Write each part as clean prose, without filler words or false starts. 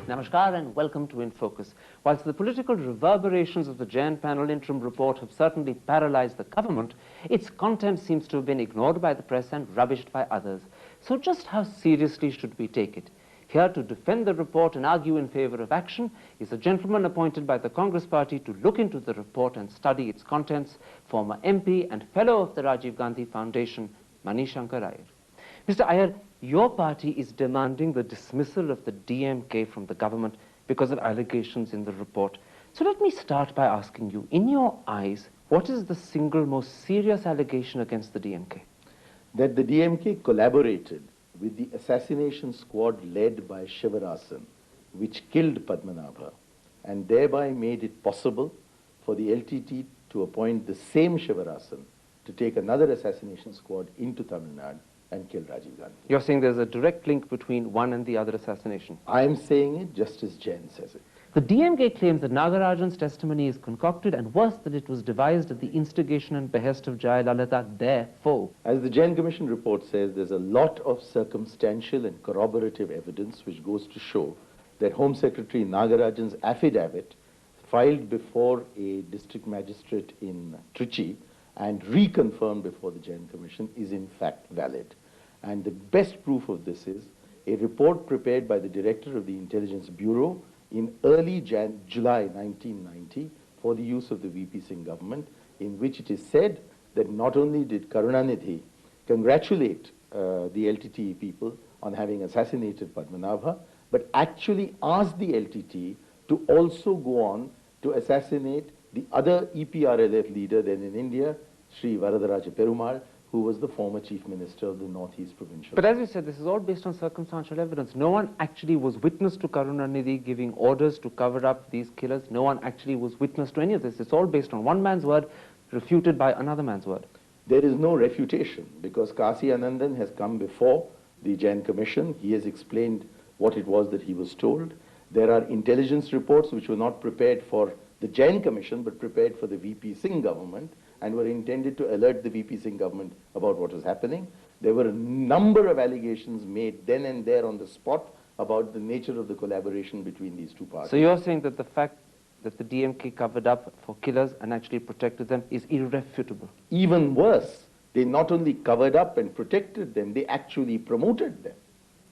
Namaskar and welcome to In Focus. Whilst the political reverberations of the Jain panel interim report have certainly paralyzed the government, its content seems to have been ignored by the press and rubbished by others. So just how seriously should we take it? Here to defend the report and argue in favor of action is a gentleman appointed by the Congress party to look into the report and study its contents, former MP and fellow of the Rajiv Gandhi Foundation, Shankar Aiyar. Mr. Aiyar, your party is demanding the dismissal of the DMK from the government because of allegations in the report. So let me start by asking you, in your eyes, what is the single most serious allegation against the DMK? That the DMK collaborated with the assassination squad led by Shivarasan, which killed Padmanabha, and thereby made it possible for the LTT to appoint the same Shivarasan to take another assassination squad into Tamil Nadu and kill Rajiv Gandhi. You're saying there's a direct link between one and the other assassination? I am saying it just as Jain says it. The DMK claims that Nagarajan's testimony is concocted and worse, that it was devised at the instigation and behest of Jayalalitha, their foe. As the Jain Commission report says, there's a lot of circumstantial and corroborative evidence which goes to show that Home Secretary Nagarajan's affidavit filed before a district magistrate in Trichy and reconfirmed before the Jain Commission is in fact valid. And the best proof of this is a report prepared by the Director of the Intelligence Bureau in early July 1990 for the use of the VP Singh government, in which it is said that not only did Karunanidhi congratulate the LTTE people on having assassinated Padmanabha, but actually asked the LTTE to also go on to assassinate the other EPRLF leader then in India, Sri Varadaraja Perumal, who was the former Chief Minister of the Northeast Provincial. But as you said, this is all based on circumstantial evidence. No one actually was witness to Karunanidhi giving orders to cover up these killers. No one actually was witness to any of this. It's all based on one man's word, refuted by another man's word. There is no refutation, because Kasi Anandan has come before the Jain Commission. He has explained what it was that he was told. There are intelligence reports which were not prepared for the Jain Commission, but prepared for the VP Singh government, and were intended to alert the VP Singh government about what was happening. There were a number of allegations made then and there on the spot about the nature of the collaboration between these two parties. So you're saying that the fact that the DMK covered up for killers and actually protected them is irrefutable? Even worse, they not only covered up and protected them, they actually promoted them.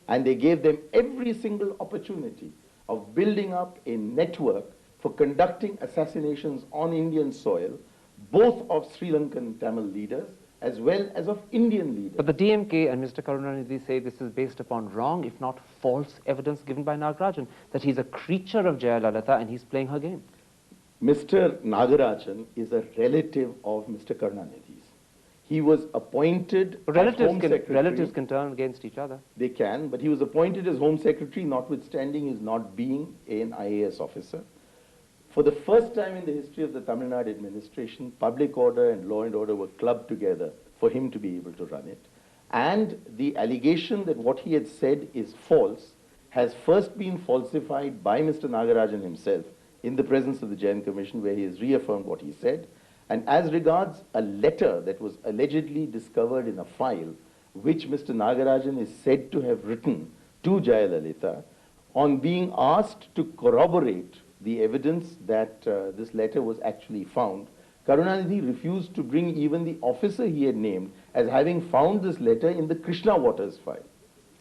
And they gave them every single opportunity of building up a network for conducting assassinations on Indian soil, both of Sri Lankan Tamil leaders as well as of Indian leaders. But the DMK and Mr. Karunanidhi say this is based upon wrong, if not false, evidence given by Nagarajan, that he's a creature of Jayalalitha and he's playing her game. Mr. Nagarajan is a relative of Mr. Karunanidhi's. He was appointed as Home Secretary. Relatives can turn against each other. They can, but he was appointed as Home Secretary, notwithstanding his not being an IAS officer. For the first time in the history of the Tamil Nadu administration, public order and law and order were clubbed together for him to be able to run it. And the allegation that what he had said is false has first been falsified by Mr. Nagarajan himself in the presence of the Jain Commission, where he has reaffirmed what he said. And as regards a letter that was allegedly discovered in a file, which Mr. Nagarajan is said to have written to Jayalalitha, on being asked to corroborate the evidence that this letter was actually found, Karunanidhi refused to bring even the officer he had named as having found this letter in the Krishna Waters file.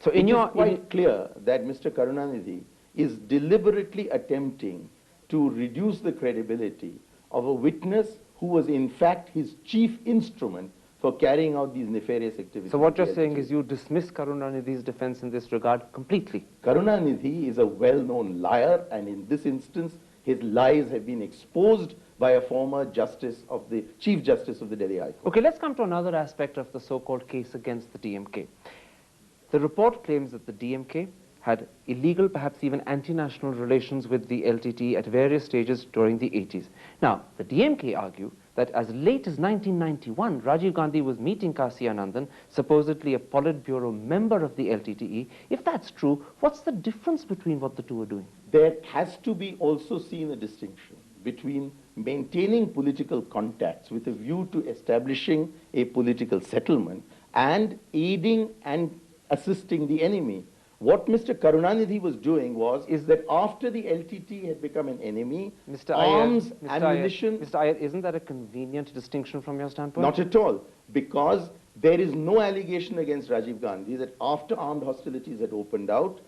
So it is quite clear that Mr. Karunanidhi is deliberately attempting to reduce the credibility of a witness who was in fact his chief instrument for carrying out these nefarious activities. So what you're saying is you dismiss Karunanidhi's defense in this regard completely? Karunanidhi is a well-known liar, and in this instance, his lies have been exposed by a former Chief Justice of the Delhi High Court. Okay, let's come to another aspect of the so-called case against the DMK. The report claims that the DMK had illegal, perhaps even anti-national relations with the LTT at various stages during the 80s. Now, the DMK argue that as late as 1991, Rajiv Gandhi was meeting Kasi Anandan, supposedly a Politburo member of the LTTE. If that's true, what's the difference between what the two are doing? There has to be also seen a distinction between maintaining political contacts with a view to establishing a political settlement and aiding and assisting the enemy What Mr. Karunanidhi was doing is that after the LTT had become an enemy, Mr. arms, Iyer, ammunition... Mr. Iyer, isn't that a convenient distinction from your standpoint? Not at all, because there is no allegation against Rajiv Gandhi that after armed hostilities had opened out,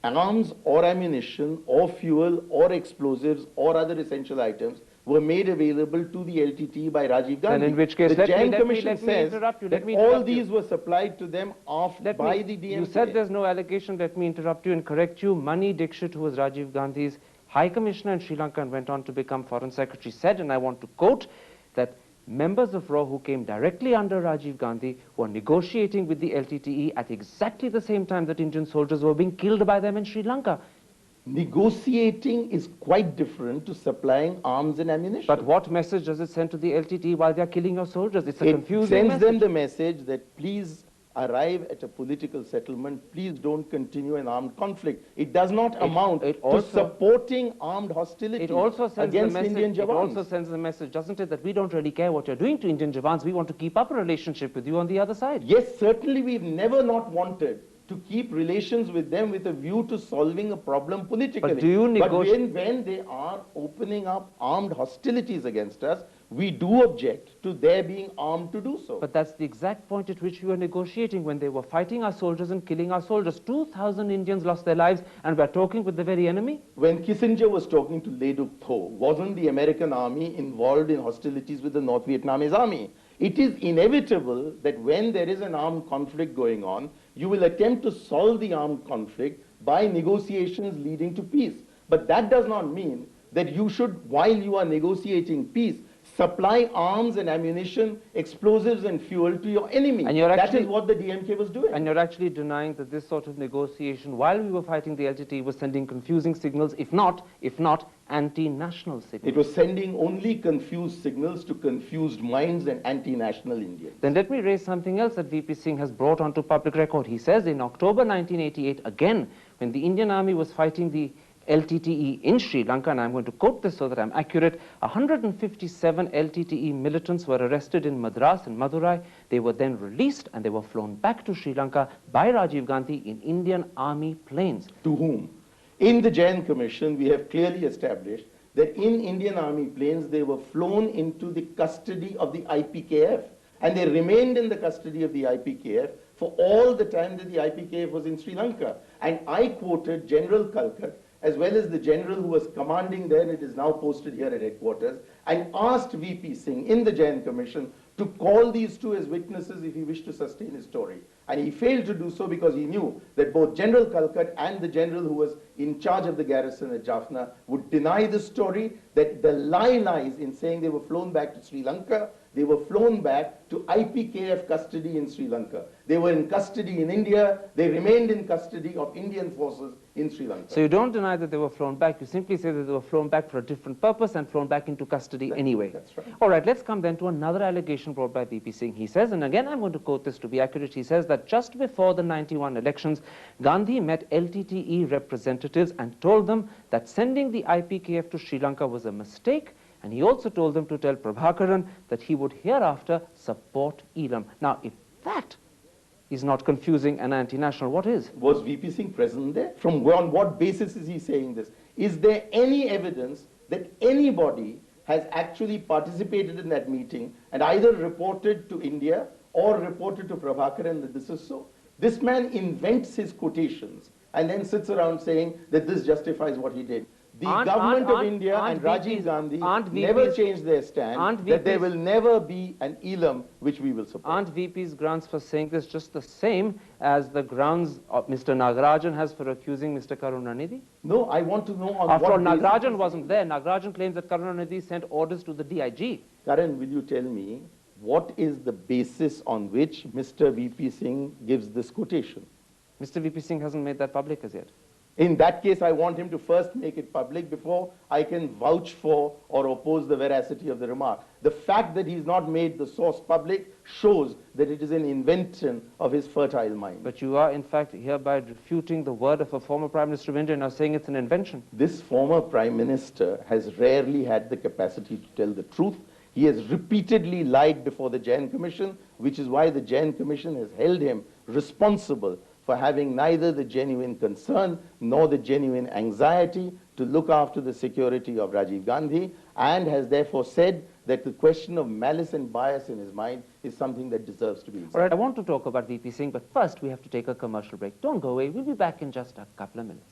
arms or ammunition or fuel or explosives or other essential items were made available to the LTT by Rajiv Gandhi. And in which case, the Jain Commission says that all these were supplied to them by the DMK. You said there's no allegation. Let me interrupt you and correct you. Mani Dixit, who was Rajiv Gandhi's High Commissioner in Sri Lanka and went on to become Foreign Secretary, said, and I want to quote, that members of RAW who came directly under Rajiv Gandhi were negotiating with the LTTE at exactly the same time that Indian soldiers were being killed by them in Sri Lanka. Negotiating is quite different to supplying arms and ammunition. But what message does it send to the LTTE while they're killing your soldiers? It's a confusing message. It sends them the message that please arrive at a political settlement, please don't continue an armed conflict. It does not amount to supporting armed hostility against Indian Jawans. It also sends the message, doesn't it, that we don't really care what you're doing to Indian Jawans, we want to keep up a relationship with you on the other side. Yes, certainly we've never not wanted to keep relations with them with a view to solving a problem politically. But do you negotiate? But when they are opening up armed hostilities against us, we do object to their being armed to do so. But that's the exact point at which we were negotiating, when they were fighting our soldiers and killing our soldiers. 2,000 Indians lost their lives, and we're talking with the very enemy. When Kissinger was talking to Le Duc Tho, wasn't the American army involved in hostilities with the North Vietnamese army? It is inevitable that when there is an armed conflict going on, you will attempt to solve the armed conflict by negotiations leading to peace. But that does not mean that you should, while you are negotiating peace, supply arms and ammunition, explosives and fuel to your enemy. And that is what the DMK was doing. And you're actually denying that this sort of negotiation, while we were fighting the LTT, was sending confusing signals, if not anti-national signals. It was sending only confused signals to confused minds and anti-national Indians. Then let me raise something else that VP Singh has brought onto public record. He says in October 1988, again, when the Indian army was fighting the LTTE in Sri Lanka, and I'm going to quote this so that I'm accurate, 157 LTTE militants were arrested in Madras and Madurai. They were then released and they were flown back to Sri Lanka by Rajiv Gandhi in Indian army planes. To whom? In the Jain Commission, we have clearly established that in Indian army planes, they were flown into the custody of the IPKF, and they remained in the custody of the IPKF for all the time that the IPKF was in Sri Lanka. And I quoted General Kalkat, as well as the general who was commanding there, it is now posted here at headquarters, and asked VP Singh in the Jain Commission to call these two as witnesses if he wished to sustain his story. And he failed to do so because he knew that both General Kalkat and the general who was in charge of the garrison at Jaffna would deny the story, that the lie lies in saying they were flown back to Sri Lanka. They were flown back to IPKF custody in Sri Lanka. They were in custody in India. They remained in custody of Indian forces in Sri Lanka. So you don't deny that they were flown back. You simply say that they were flown back for a different purpose and flown back into custody anyway. That's right. All right, let's come then to another allegation brought by VP Singh. He says, and again I'm going to quote this to be accurate, he says that just before the 91 elections, Gandhi met LTTE representatives and told them that sending the IPKF to Sri Lanka was a mistake. And he also told them to tell Prabhakaran that he would hereafter support Elam. Now, if that is not confusing and anti-national, what is? Was VP Singh present there? On what basis is he saying this? Is there any evidence that anybody has actually participated in that meeting and either reported to India or reported to Prabhakaran that this is so? This man invents his quotations and then sits around saying that this justifies what he did. The government of India and Rajiv Gandhi never changed their stand that there will never be an Elam which we will support. Aren't VP's grounds for saying this just the same as the grounds Mr. Nagarajan has for accusing Mr. Karunanidhi? No, I want to know on After all, what Nagarajan wasn't there. Nagarajan claims that Karunanidhi sent orders to the DIG. Karan, will you tell me what is the basis on which Mr. VP Singh gives this quotation? Mr. VP Singh hasn't made that public as yet. In that case, I want him to first make it public before I can vouch for or oppose the veracity of the remark. The fact that he's not made the source public shows that it is an invention of his fertile mind. But you are, in fact, hereby refuting the word of a former Prime Minister of India and are saying it's an invention. This former Prime Minister has rarely had the capacity to tell the truth. He has repeatedly lied before the Jain Commission, which is why the Jain Commission has held him responsible for having neither the genuine concern nor the genuine anxiety to look after the security of Rajiv Gandhi, and has therefore said that the question of malice and bias in his mind is something that deserves to be examined. All right, I want to talk about VP Singh, but first we have to take a commercial break. Don't go away. We'll be back in just a couple of minutes.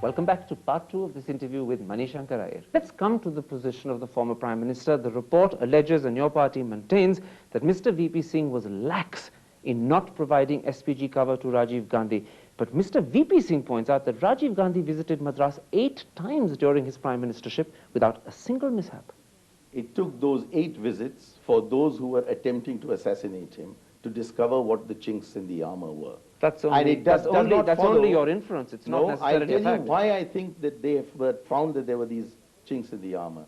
Welcome back to part 2 of this interview with Shankar Aiyar. Let's come to the position of the former Prime Minister. The report alleges, and your party maintains, that Mr. VP Singh was lax in not providing SPG cover to Rajiv Gandhi. But Mr. VP Singh points out that Rajiv Gandhi visited Madras 8 times during his Prime Ministership without a single mishap. It took those 8 visits for those who were attempting to assassinate him to discover what the chinks in the armor were. That's only, that's only your inference. It's not necessarily a fact. I'll tell you why I think that they have found that there were these chinks in the armor.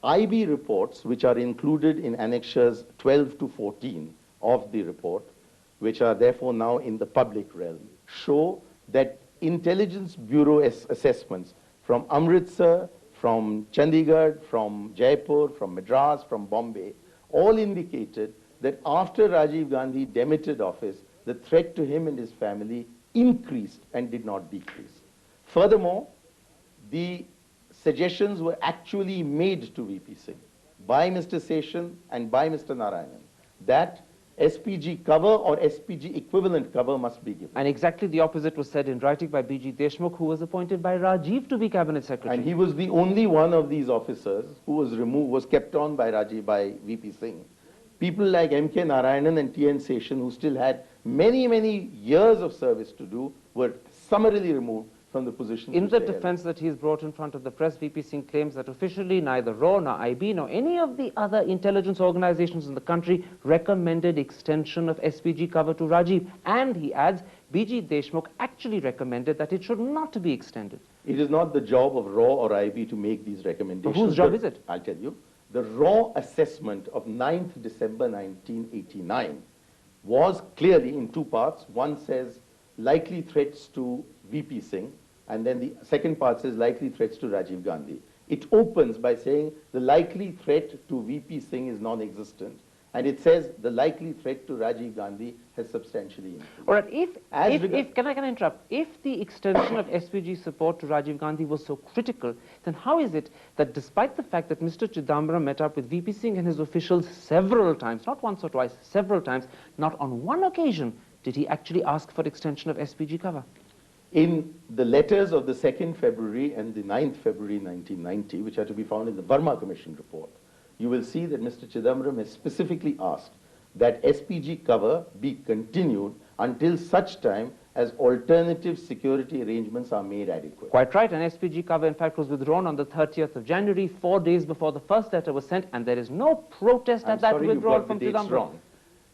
IB reports, which are included in annexures 12 to 14 of the report, which are therefore now in the public realm, show that intelligence bureau assessments from Amritsar, from Chandigarh, from Jaipur, from Madras, from Bombay, all indicated that after Rajiv Gandhi demitted office, the threat to him and his family increased and did not decrease. Furthermore, the suggestions were actually made to VP Singh by Mr. Seshan and by Mr. Narayanan that SPG cover or SPG equivalent cover must be given. And exactly the opposite was said in writing by B.G. Deshmukh, who was appointed by Rajiv to be Cabinet Secretary. And he was the only one of these officers who was removed, was kept on by by VP Singh. People like M.K. Narayanan and T.N. Seshan, who still had many, many years of service to do, were summarily removed from the position. In the defense that he's brought in front of the press, VP Singh claims that officially neither RAW, nor IB, nor any of the other intelligence organizations in the country recommended extension of SPG cover to Rajiv. And he adds, B.G. Deshmukh actually recommended that it should not be extended. It is not the job of RAW or IB to make these recommendations. But whose job is it? I'll tell you. The RAW assessment of 9th December 1989 was clearly in 2 parts. One says likely threats to VP Singh, and then the second part says likely threats to Rajiv Gandhi. It opens by saying the likely threat to VP Singh is non-existent, and it says the likely threat to Rajiv Gandhi has substantially increased. All right, can I interrupt? If the extension of SPG support to Rajiv Gandhi was so critical, then how is it that despite the fact that Mr. Chidambaram met up with VP Singh and his officials several times, not once or twice, several times, not on one occasion did he actually ask for extension of SPG cover? In the letters of the 2nd February and the 9th February 1990, which are to be found in the Verma Commission report, you will see that Mr. Chidambaram has specifically asked that SPG cover be continued until such time as alternative security arrangements are made adequate. Quite right, and SPG cover in fact was withdrawn on the 30th of January, 4 days before the first letter was sent, and there is no protest at that withdrawal from Chidambaram. Wrong.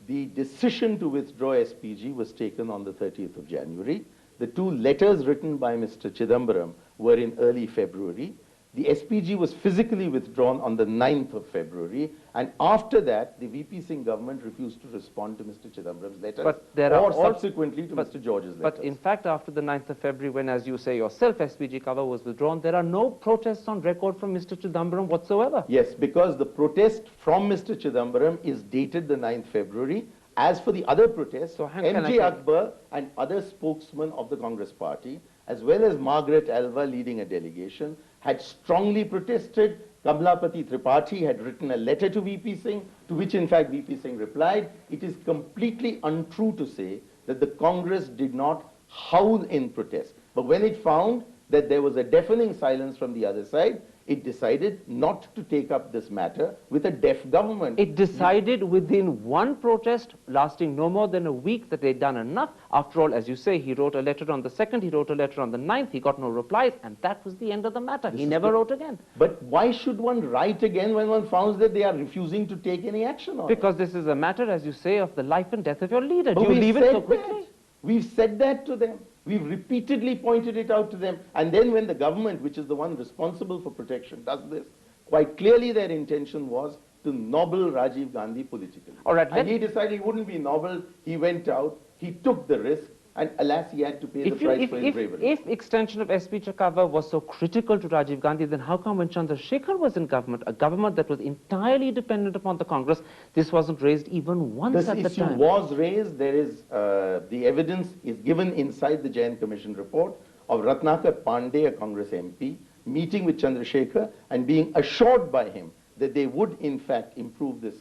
The decision to withdraw SPG was taken on the 30th of January. The 2 letters written by Mr. Chidambaram were in early February. The SPG was physically withdrawn on the 9th of February, and after that, the VP Singh government refused to respond to Mr. Chidambaram's letters, or subsequently to Mr. George's letters. But in fact, after the 9th of February, when, as you say yourself, SPG cover was withdrawn, there are no protests on record from Mr. Chidambaram whatsoever. Yes, because the protest from Mr. Chidambaram is dated the 9th February. As for the other protests, so M.J. Akbar and other spokesmen of the Congress party, as well as Margaret Alva leading a delegation, had strongly protested. Kamlapati Tripathi had written a letter to VP Singh, to which in fact VP Singh replied. It is completely untrue to say that the Congress did not howl in protest. But when it found that there was a deafening silence from the other side, it decided not to take up this matter with a deaf government. It decided within one protest, lasting no more than a week, that they'd done enough. After all, as you say, he wrote a letter on the 2nd, he wrote a letter on the 9th, he got no replies, and that was the end of the matter. He never wrote again. But why should one write again when one finds that they are refusing to take any action on it? Because this is a matter, as you say, of the life and death of your leader. Do you leave it so quickly? We've said that to them. We've repeatedly pointed it out to them. And then when the government, which is the one responsible for protection, does this, quite clearly their intention was to nobble Rajiv Gandhi politically. All right, and he decided he wouldn't be nobbled. He went out. He took the risk. and alas, he had to pay the price for his bravery. If extension of SPG cover was so critical to Rajiv Gandhi, then how come when Chandrasekhar was in government, a government that was entirely dependent upon the Congress, this wasn't raised even once at the time? This issue was raised. There is, the evidence is given inside the Jain Commission report of Ratnakar Pandey, a Congress MP, meeting with Chandrasekhar and being assured by him that they would in fact improve this,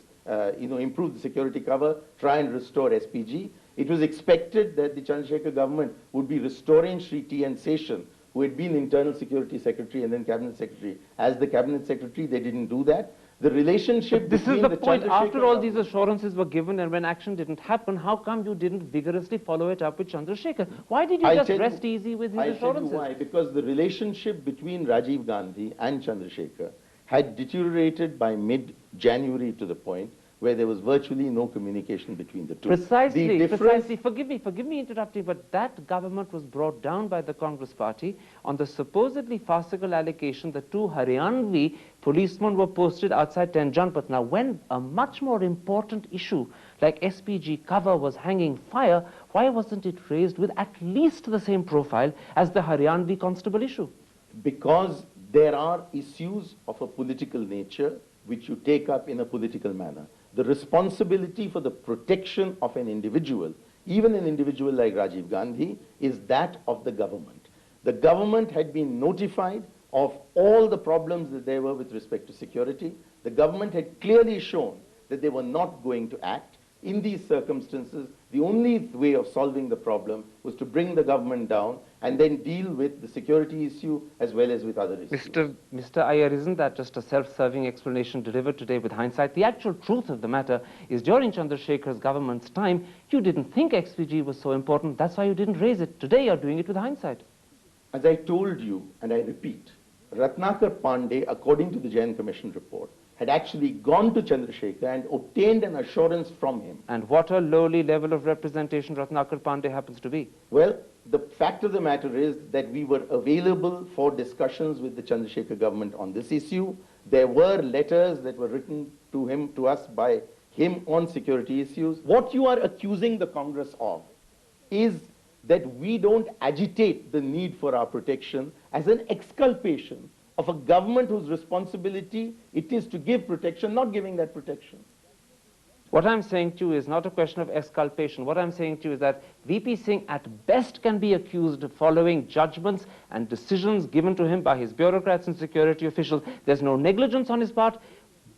improve the security cover, try and restore SPG. It was expected that the Chandrasekhar government would be restoring Sri T.N. Seshan, who had been Internal Security Secretary and then Cabinet Secretary. As the Cabinet Secretary, they didn't do that. The relationship This is the point. After all these government, assurances were given and when action didn't happen, how come you didn't vigorously follow it up with Chandrasekhar? Why did you just rest easy with his assurances? Tell you why. Because the relationship between Rajiv Gandhi and Chandrasekhar had deteriorated by mid-January to the point where there was virtually no communication between the two. Precisely. Forgive me interrupting, but that government was brought down by the Congress party on the supposedly farcical allegation that 2 Haryanvi policemen were posted outside 10 Janpat. Now, when a much more important issue like SPG cover was hanging fire, why wasn't it raised with at least the same profile as the Haryanvi constable issue? Because there are issues of a political nature which you take up in a political manner. The responsibility for the protection of an individual, even an individual like Rajiv Gandhi, is that of the government. The government had been notified of all the problems that there were with respect to security. The government had clearly shown that they were not going to act. In these circumstances, the only way of solving the problem was to bring the government down and then deal with the security issue as well as with other issues. Mr. Aiyar, isn't that just a self-serving explanation delivered today with hindsight? The actual truth of the matter is during Chandrasekhar's government's time, you didn't think XPG was so important. That's why you didn't raise it. Today, you're doing it with hindsight. As I told you, and I repeat, Ratnakar Pandey, according to the Jain Commission report, had actually gone to Chandrasekhar and obtained an assurance from him. And what a lowly level of representation Ratnakar Pandey happens to be. Well, the fact of the matter is that we were available for discussions with the Chandrasekhar government on this issue. There were letters that were written to us by him on security issues. What you are accusing the Congress of is that we don't agitate the need for our protection as an exculpation of a government whose responsibility it is to give protection, not giving that protection. What I'm saying to you is not a question of exculpation. What I'm saying to you is that VP Singh at best can be accused of following judgments and decisions given to him by his bureaucrats and security officials. There's no negligence on his part.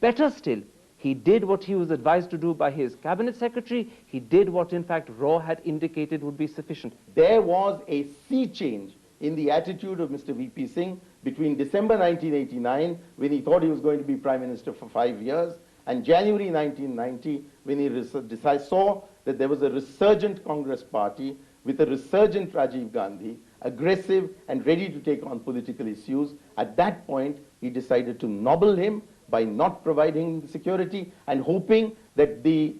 Better still, he did what he was advised to do by his cabinet secretary. He did what, in fact, Raw had indicated would be sufficient. There was a sea change in the attitude of Mr. VP Singh between December 1989, when he thought he was going to be Prime Minister for 5 years, and January 1990, when he saw that there was a resurgent Congress party with a resurgent Rajiv Gandhi, aggressive and ready to take on political issues. At that point, he decided to nobble him by not providing the security and hoping that the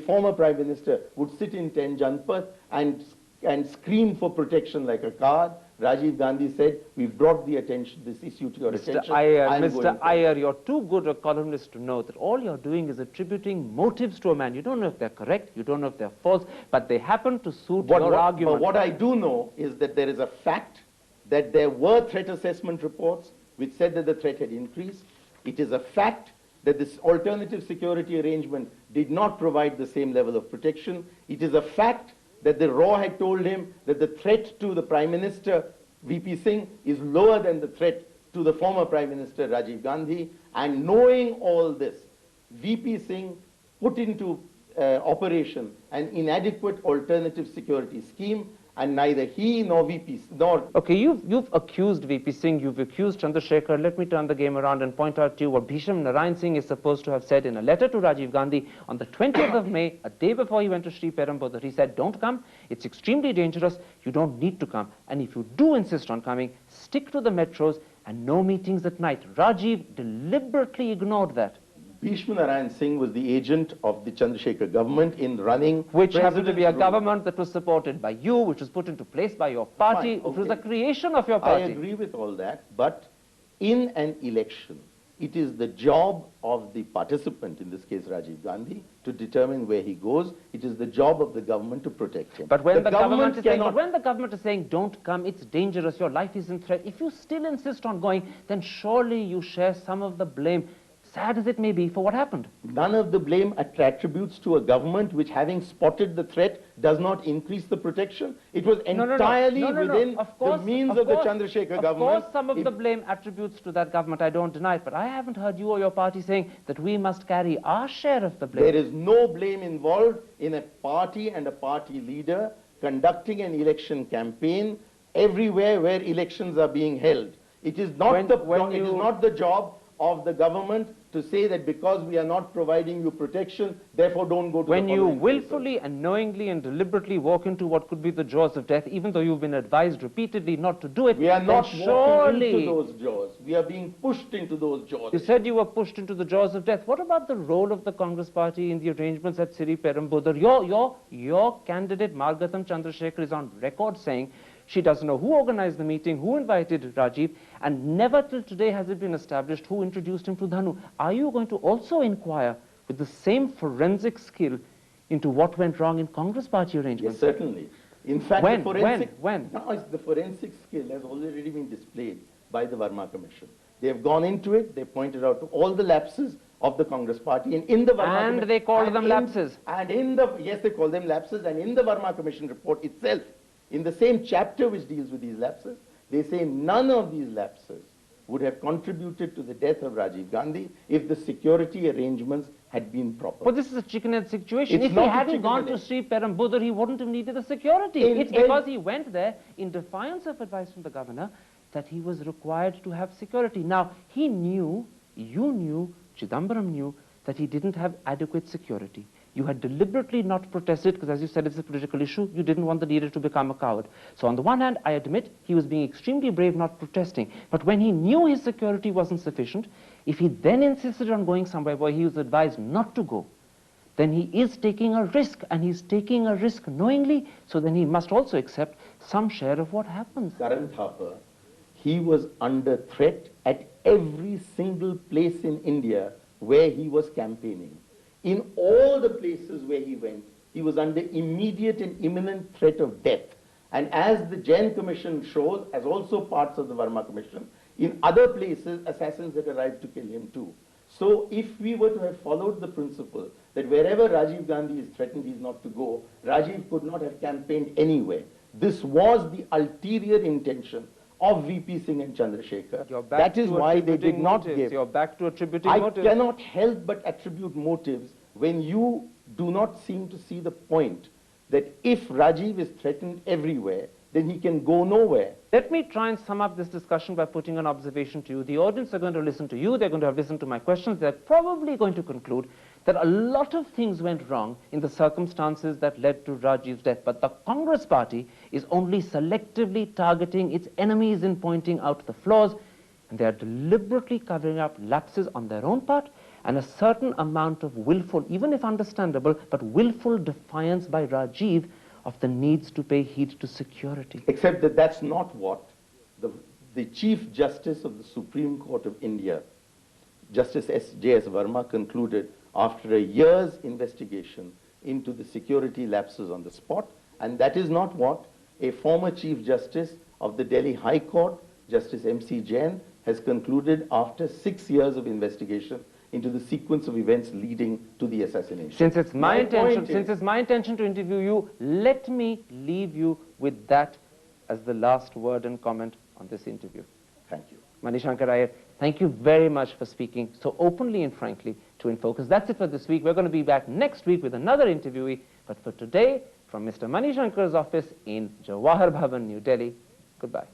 former Prime Minister would sit in 10 Janpat and scream for protection like a card. Rajiv Gandhi said, we've brought this issue to your attention. Mr. Aiyar, you're too good a columnist to know that all you're doing is attributing motives to a man. You don't know if they're correct, you don't know if they're false, but they happen to suit your argument. But what I do know is that there is a fact that there were threat assessment reports which said that the threat had increased. It is a fact that this alternative security arrangement did not provide the same level of protection. It is a fact that the Raw had told him that the threat to the Prime Minister, VP Singh, is lower than the threat to the former Prime Minister, Rajiv Gandhi. And knowing all this, VP Singh put into operation an inadequate alternative security scheme, and neither he nor VP nor... Okay, you've accused VP Singh, you've accused Chandrasekhar. Let me turn the game around and point out to you what Bhisham Narayan Singh is supposed to have said in a letter to Rajiv Gandhi on the 20th of May, a day before he went to Sri Perambudar. He said, don't come, it's extremely dangerous, you don't need to come. And if you do insist on coming, stick to the metros and no meetings at night. Rajiv deliberately ignored that. Bhishma Narayan Singh was the agent of the Chandrasekhar government in running... Which happened to be a government that was supported by you, which was put into place by your party, which was the creation of your party. I agree with all that, but in an election, it is the job of the participant, in this case Rajiv Gandhi, to determine where he goes. It is the job of the government to protect him. But when the government is saying, don't come, it's dangerous, your life is in threat, if you still insist on going, then surely you share some of the blame, sad as it may be, for what happened. None of the blame attributes to a government which, having spotted the threat, does not increase the protection. It was entirely within the means of the Chandrasekhar government. Of course, some of the blame attributes to that government, I don't deny it, but I haven't heard you or your party saying that we must carry our share of the blame. There is no blame involved in a party and a party leader conducting an election campaign everywhere where elections are being held. It is not the job of the government to say that because we are not providing you protection, therefore don't go to the When you willfully and knowingly and deliberately walk into what could be the jaws of death, even though you've been advised repeatedly not to do it, we are not walking into those jaws. We are being pushed into those jaws. You said you were pushed into the jaws of death. What about the role of the Congress party in the arrangements at Siri Perambudar? Your candidate, Margatham Chandrasekhar, is on record saying she doesn't know who organized the meeting, who invited Rajiv, and never till today has it been established who introduced him to Dhanu. Are you going to also inquire with the same forensic skill into what went wrong in Congress party arrangements? Yes, certainly. In fact, when? The forensic skill has already been displayed by the Verma Commission. They have gone into it, they pointed out to all the lapses of the Congress party, and in the Verma Commission... they called them lapses. Yes, they call them lapses, and in the Verma Commission report itself, in the same chapter which deals with these lapses, they say none of these lapses would have contributed to the death of Rajiv Gandhi if the security arrangements had been proper. But this is a chicken-egg situation. If he hadn't gone to Sri Perambudar, he wouldn't have needed the security. It's because he went there in defiance of advice from the governor that he was required to have security. Now, he knew, you knew, Chidambaram knew that he didn't have adequate security. You had deliberately not protested because, as you said, it's a political issue. You didn't want the leader to become a coward. So on the one hand, I admit he was being extremely brave not protesting. But when he knew his security wasn't sufficient, if he then insisted on going somewhere where he was advised not to go, then he is taking a risk, and he's taking a risk knowingly, so then he must also accept some share of what happens. Karan Thapar, he was under threat at every single place in India where he was campaigning. In all the places where he went, he was under immediate and imminent threat of death. And as the Jain Commission shows, as also parts of the Verma Commission, in other places, assassins had arrived to kill him too. So if we were to have followed the principle that wherever Rajiv Gandhi is threatened, he is not to go, Rajiv could not have campaigned anywhere. This was the ulterior intention of VP Singh and Chandrasekhar. That is why they did not give. You're back to attributing motives. I cannot help but attribute motives when you do not seem to see the point that if Rajiv is threatened everywhere, then he can go nowhere. Let me try and sum up this discussion by putting an observation to you. The audience are going to listen to you. They're going to have listened to my questions. They're probably going to conclude that a lot of things went wrong in the circumstances that led to Rajiv's death. But the Congress party is only selectively targeting its enemies in pointing out the flaws, and they are deliberately covering up lapses on their own part and a certain amount of willful, even if understandable, but willful defiance by Rajiv of the needs to pay heed to security. Except that that's not what the Chief Justice of the Supreme Court of India, Justice J.S. Verma, concluded after a year's investigation into the security lapses on the spot, and that is not what a former Chief Justice of the Delhi High Court, Justice M.C. Jain, has concluded after 6 years of investigation into the sequence of events leading to the assassination. Since it's my intention to interview you, let me leave you with that as the last word and comment on this interview. Thank you. Shankar Aiyar, thank you very much for speaking so openly and frankly to In Focus. That's it for this week. We're going to be back next week with another interviewee. But for today, from Mr. Shankar Aiyar's office in Jawahar Bhavan, New Delhi, goodbye.